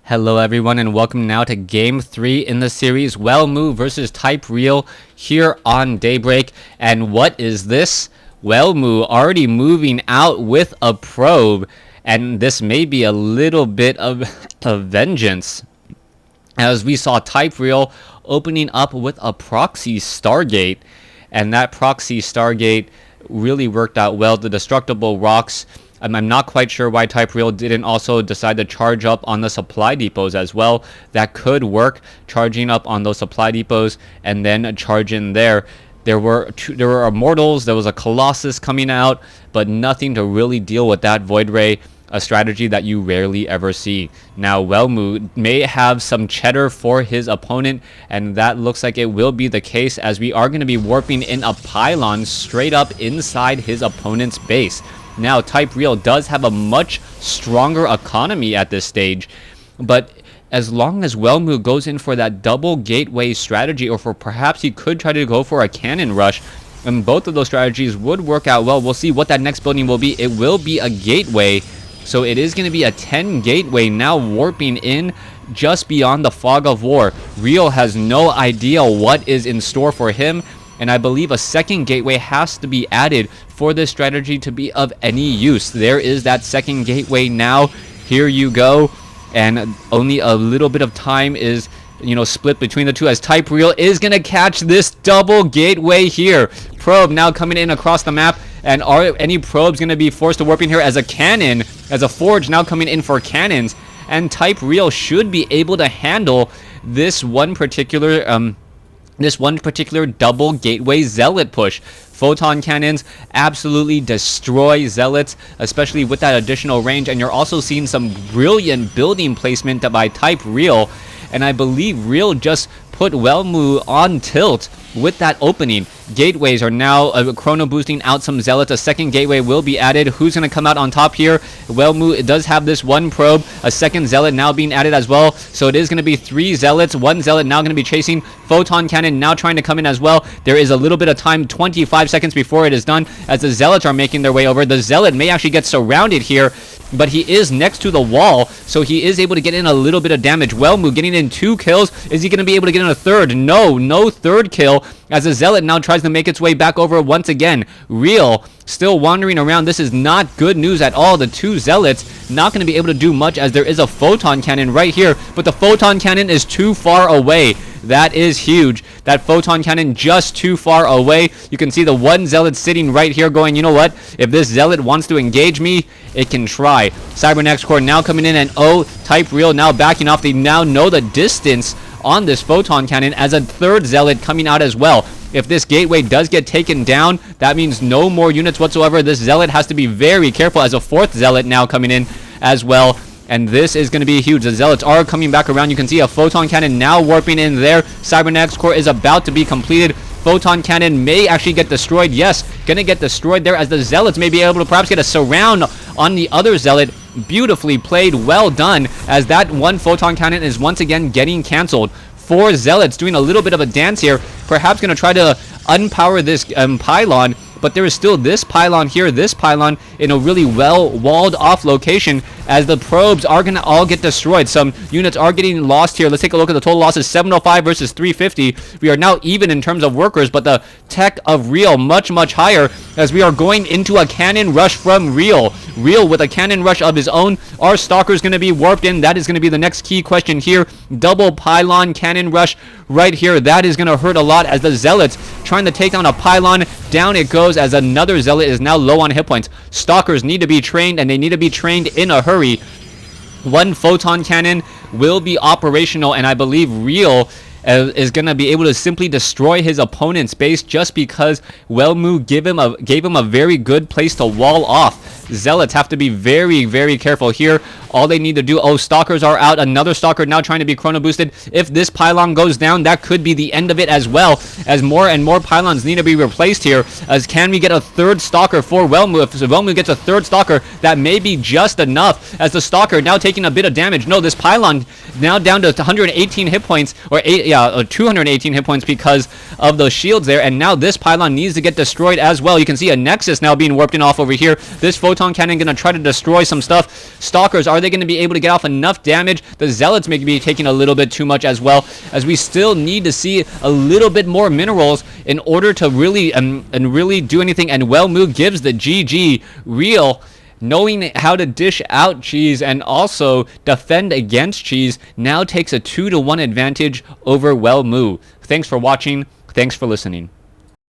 Hello everyone and welcome now to game 3 in the series Welmu versus Type Real here on Daybreak. And what is this? Welmu already moving out with a probe, and this may be a little bit of vengeance, as we saw Type Real opening up with a proxy Stargate, and that proxy Stargate really worked out well. The destructible rocks, I'm not quite sure why Type Real didn't also decide to charge up on the supply depots as well. That could work, charging up on those supply depots and then charge in there. There were Immortals, there was a Colossus coming out, but nothing to really deal with that Void Ray, a strategy that you rarely ever see. Now Welmu may have some cheddar for his opponent, and that looks like it will be the case, as we are going to be warping in a pylon straight up inside his opponent's base. Now, Type Real does have a much stronger economy at this stage, but as long as Welmu goes in for that double gateway strategy, or for perhaps he could try to go for a cannon rush, and both of those strategies would work out well. We'll see what that next building will be. It will be a gateway, so it is going to be a 10 gateway now warping in just beyond the fog of war. Real has no idea what is in store for him, and I believe a second gateway has to be added for this strategy to be of any use. There is that second gateway now. Here you go. And only a little bit of time is, split between the two, as Type Real is going to catch this double gateway here. Probe now coming in across the map. And are any probes going to be forced to warp in here as a cannon, as a forge now coming in for cannons? And Type Real should be able to handle this one particular double gateway zealot push. Photon cannons absolutely destroy zealots, especially with that additional range, and you're also seeing some brilliant building placement by Type Real, and I believe Real just put Welmu on tilt with that opening. Gateways are now chrono boosting out some zealots. A second gateway will be added. Who's going to come out on top here? Welmu does have this one probe. A second zealot now being added as well. So it is going to be 3 zealots. 1 zealot now going to be chasing. Photon cannon now trying to come in as well. There is a little bit of time, 25 seconds before it is done, as the zealots are making their way over. The zealot may actually get surrounded here, but he is next to the wall, so he is able to get in a little bit of damage. Welmu getting in 2 kills. Is he going to be able to get in a third? No third kill, as the zealot now tries to make its way back over once again. Real still wandering around. This is not good news at all. The 2 zealots not going to be able to do much, as there is a photon cannon right here, but the photon cannon is too far away. That is huge. That photon cannon just too far away. You can see the 1 zealot sitting right here going, you know what? If this zealot wants to engage me, it can try. Cybernex Core now coming in, and Type Real now backing off. They now know the distance on this photon cannon, as a 3rd zealot coming out as well. If this gateway does get taken down, that means no more units whatsoever. This zealot has to be very careful, as a 4th zealot now coming in as well. And this is going to be huge. The zealots are coming back around. You can see a photon cannon now warping in there. Cybernex Core is about to be completed. Photon cannon may actually get destroyed. Yes, going to get destroyed there, as the zealots may be able to perhaps get a surround on the other zealot. Beautifully played. Well done, as that 1 photon cannon is once again getting canceled. 4 zealots doing a little bit of a dance here. Perhaps going to try to unpower this pylon. But there is still this pylon here, this pylon in a really well walled off location, as the probes are going to all get destroyed. Some units are getting lost here. Let's take a look at the total losses. 705 versus 350. We are now even in terms of workers, but the tech of Real much higher, as we are going into a cannon rush from Real. Real with a cannon rush of his own. Are stalkers going to be warped in? That is going to be the next key question here. Double pylon cannon rush right here. That is going to hurt a lot, as the zealots trying to take down a pylon. Down it goes, as another zealot is now low on hit points. Stalkers need to be trained, and they need to be trained in a hurry. 1 photon cannon will be operational, and I believe Real is going to be able to simply destroy his opponent's base, just because Welmu gave him a very good place to wall off. Zealots have to be very careful here. All they need to do, stalkers are out. Another stalker now trying to be chrono boosted. If this pylon goes down, that could be the end of it, as well, as more and more pylons need to be replaced here. As can we get a 3rd stalker for Welmu? If Welmu gets a 3rd stalker, that may be just enough, as the stalker now taking a bit of damage. No, this pylon now down to 118 hit points, or 218 hit points, because of those shields there, and now this pylon needs to get destroyed as well. You can see a nexus now being warped in off over here. This photon Photon Cannon gonna try to destroy some stuff. Stalkers, are they gonna be able to get off enough damage? The Zealots may be taking a little bit too much as well, as we still need to see a little bit more minerals in order to really really do anything. And Welmu gives the GG. Real, knowing how to dish out cheese and also defend against cheese, now takes a 2-to-1 advantage over Welmu. Thanks for watching. Thanks for listening.